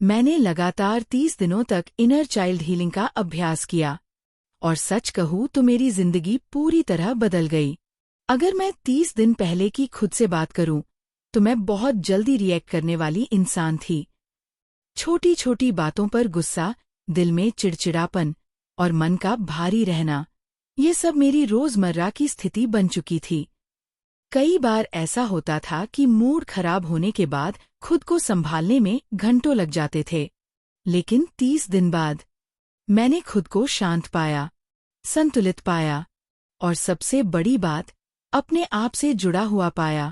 मैंने लगातार 30 दिनों तक इनर चाइल्ड हीलिंग का अभ्यास किया और सच कहूँ तो मेरी जिंदगी पूरी तरह बदल गई। अगर मैं 30 दिन पहले की खुद से बात करूं, तो मैं बहुत जल्दी रिएक्ट करने वाली इंसान थी। छोटी छोटी बातों पर गुस्सा, दिल में चिड़चिड़ापन और मन का भारी रहना, ये सब मेरी रोजमर्रा की स्थिति बन चुकी थी। कई बार ऐसा होता था कि मूड खराब होने के बाद खुद को संभालने में घंटों लग जाते थे, लेकिन 30 दिन बाद मैंने खुद को शांत पाया, संतुलित पाया और सबसे बड़ी बात, अपने आप से जुड़ा हुआ पाया।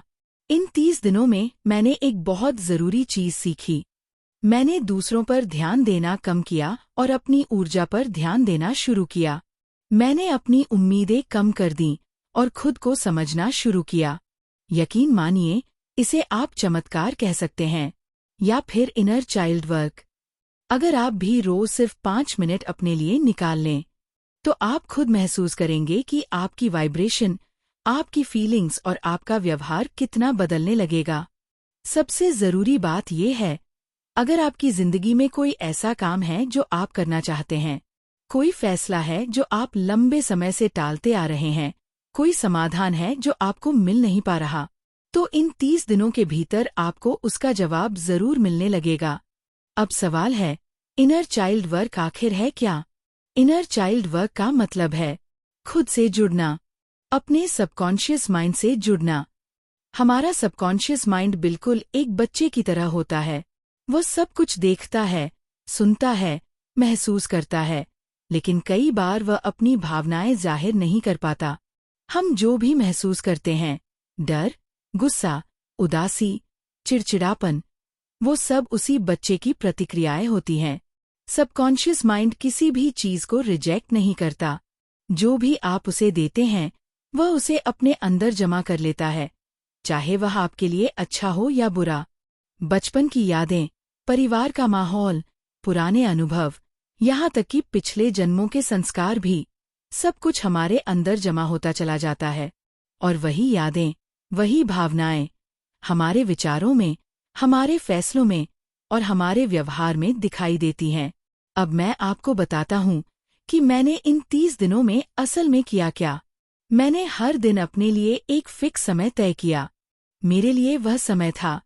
इन 30 दिनों में मैंने एक बहुत जरूरी चीज सीखी। मैंने दूसरों पर ध्यान देना कम किया और अपनी ऊर्जा पर ध्यान देना शुरू किया। मैंने अपनी उम्मीदें कम कर दीं और खुद को समझना शुरू किया। यकीन मानिए, इसे आप चमत्कार कह सकते हैं या फिर इनर चाइल्ड वर्क। अगर आप भी रोज सिर्फ 5 मिनट अपने लिए निकाल लें, तो आप खुद महसूस करेंगे कि आपकी वाइब्रेशन, आपकी फीलिंग्स और आपका व्यवहार कितना बदलने लगेगा। सबसे जरूरी बात यह है, अगर आपकी जिंदगी में कोई ऐसा काम है जो आप करना चाहते हैं, कोई फैसला है जो आप लंबे समय से टालते आ रहे हैं, कोई समाधान है जो आपको मिल नहीं पा रहा, तो इन 30 दिनों के भीतर आपको उसका जवाब जरूर मिलने लगेगा। अब सवाल है, इनर चाइल्ड वर्क आखिर है क्या? इनर चाइल्ड वर्क का मतलब है खुद से जुड़ना, अपने सबकॉन्शियस माइंड से जुड़ना। हमारा सबकॉन्शियस माइंड बिल्कुल एक बच्चे की तरह होता है। वो सब कुछ देखता है, सुनता है, महसूस करता है, लेकिन कई बार वह अपनी भावनाएं जाहिर नहीं कर पाता। हम जो भी महसूस करते हैं, डर, गुस्सा, उदासी, चिड़चिड़ापन, वो सब उसी बच्चे की प्रतिक्रियाएं होती हैं। सबकॉन्शियस माइंड किसी भी चीज को रिजेक्ट नहीं करता। जो भी आप उसे देते हैं, वह उसे अपने अंदर जमा कर लेता है, चाहे वह आपके लिए अच्छा हो या बुरा। बचपन की यादें, परिवार का माहौल, पुराने अनुभव, यहाँ तक कि पिछले जन्मों के संस्कार भी, सब कुछ हमारे अंदर जमा होता चला जाता है। और वही यादें, वही भावनाएं हमारे विचारों में, हमारे फैसलों में और हमारे व्यवहार में दिखाई देती हैं। अब मैं आपको बताता हूँ कि मैंने इन 30 दिनों में असल में किया क्या। मैंने हर दिन अपने लिए एक फिक्स समय तय किया। मेरे लिए वह समय था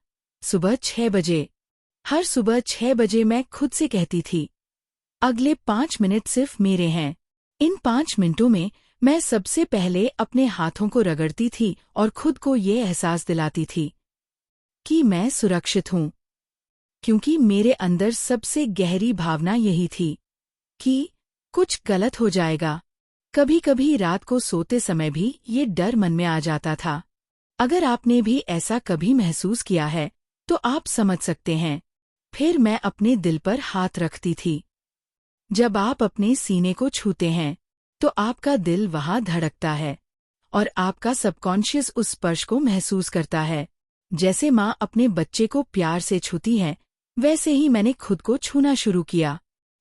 सुबह 6 बजे। हर सुबह 6 बजे मैं खुद से कहती थी, अगले 5 मिनट सिर्फ मेरे हैं। इन 5 मिनटों में मैं सबसे पहले अपने हाथों को रगड़ती थी और खुद को ये एहसास दिलाती थी कि मैं सुरक्षित हूँ, क्योंकि मेरे अंदर सबसे गहरी भावना यही थी कि कुछ गलत हो जाएगा। कभी कभी रात को सोते समय भी ये डर मन में आ जाता था। अगर आपने भी ऐसा कभी महसूस किया है, तो आप समझ सकते हैं। फिर मैं अपने दिल पर हाथ रखती थी। जब आप अपने सीने को छूते हैं, तो आपका दिल वहाँ धड़कता है और आपका सबकॉन्शियस उस स्पर्श को महसूस करता है। जैसे माँ अपने बच्चे को प्यार से छूती है, वैसे ही मैंने खुद को छूना शुरू किया।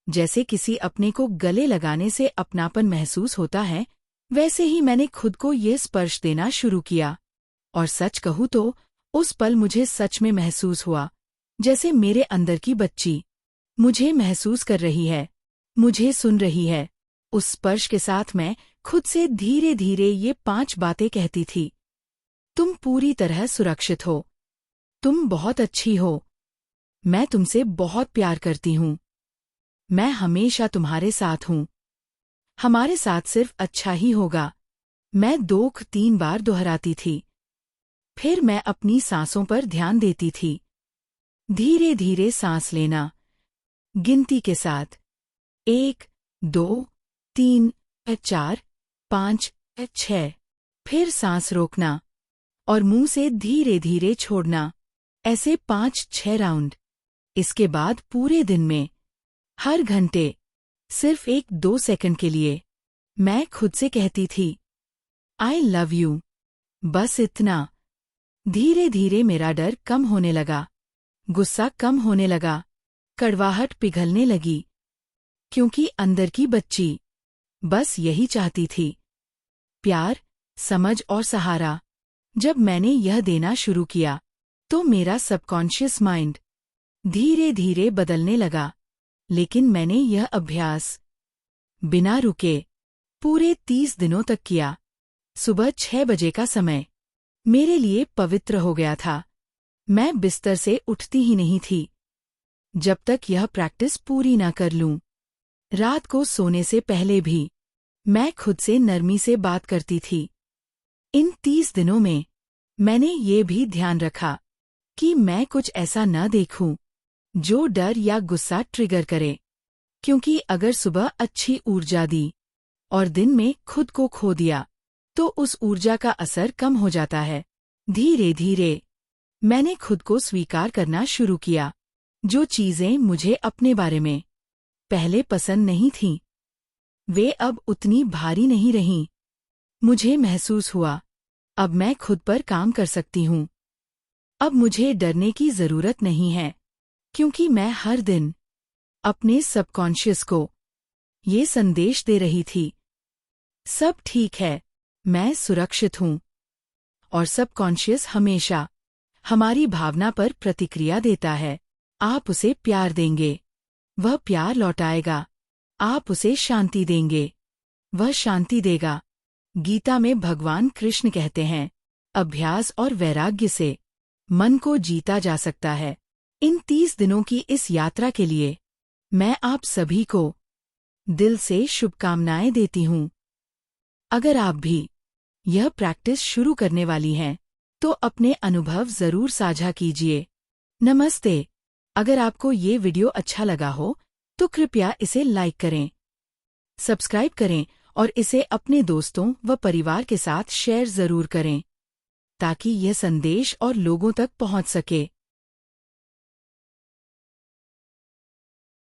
जैसे किसी अपने को गले लगाने से अपनापन महसूस होता है, वैसे ही मैंने खुद को ये स्पर्श देना शुरू किया। और सच कहूँ तो उस पल मुझे सच में महसूस हुआ जैसे मेरे अंदर की बच्ची मुझे महसूस कर रही है, मुझे सुन रही है। उस स्पर्श के साथ मैं खुद से धीरे धीरे ये 5 बातें कहती थी। तुम पूरी तरह सुरक्षित हो। तुम बहुत अच्छी हो। मैं तुमसे बहुत प्यार करती हूँ। मैं हमेशा तुम्हारे साथ हूँ। हमारे साथ सिर्फ अच्छा ही होगा। मैं 2-3 बार दोहराती थी। फिर मैं अपनी सांसों पर ध्यान देती थी। धीरे धीरे सांस लेना, गिनती के साथ 1, 2, 3, 4, 5, 6। फिर सांस रोकना और मुंह से धीरे धीरे छोड़ना, ऐसे 5-6 राउंड। इसके बाद पूरे दिन में, हर घंटे, सिर्फ 1-2 सेकंड के लिए मैं खुद से कहती थी, आई लव यू। बस इतना। धीरे धीरे मेरा डर कम होने लगा, गुस्सा कम होने लगा, कड़वाहट पिघलने लगी, क्योंकि अंदर की बच्ची बस यही चाहती थी, प्यार, समझ और सहारा। जब मैंने यह देना शुरू किया, तो मेरा सबकॉन्शियस माइंड धीरे धीरे बदलने लगा। लेकिन मैंने यह अभ्यास बिना रुके पूरे 30 दिनों तक किया। सुबह 6 बजे का समय मेरे लिए पवित्र हो गया था। मैं बिस्तर से उठती ही नहीं थी जब तक यह प्रैक्टिस पूरी न कर लूं। रात को सोने से पहले भी मैं खुद से नरमी से बात करती थी। इन 30 दिनों में मैंने ये भी ध्यान रखा कि मैं कुछ ऐसा न देखूं जो डर या गुस्सा ट्रिगर करे, क्योंकि अगर सुबह अच्छी ऊर्जा दी और दिन में खुद को खो दिया तो उस ऊर्जा का असर कम हो जाता है। धीरे धीरे मैंने खुद को स्वीकार करना शुरू किया। जो चीजें मुझे अपने बारे में पहले पसंद नहीं थीं, वे अब उतनी भारी नहीं रहीं। मुझे महसूस हुआ, अब मैं खुद पर काम कर सकती हूँ। अब मुझे डरने की जरूरत नहीं है, क्योंकि मैं हर दिन अपने सबकॉन्शियस को ये संदेश दे रही थी, सब ठीक है, मैं सुरक्षित हूँ। और सबकॉन्शियस हमेशा हमारी भावना पर प्रतिक्रिया देता है। आप उसे प्यार देंगे, वह प्यार लौटाएगा। आप उसे शांति देंगे, वह शांति देगा। गीता में भगवान कृष्ण कहते हैं, अभ्यास और वैराग्य से मन को जीता जा सकता है। इन 30 दिनों की इस यात्रा के लिए मैं आप सभी को दिल से शुभकामनाएं देती हूँ। अगर आप भी यह प्रैक्टिस शुरू करने वाली हैं, तो अपने अनुभव जरूर साझा कीजिए। नमस्ते। अगर आपको ये वीडियो अच्छा लगा हो तो कृपया इसे लाइक करें, सब्सक्राइब करें और इसे अपने दोस्तों व परिवार के साथ शेयर जरूर करें, ताकि यह संदेश और लोगों तक पहुंच सके।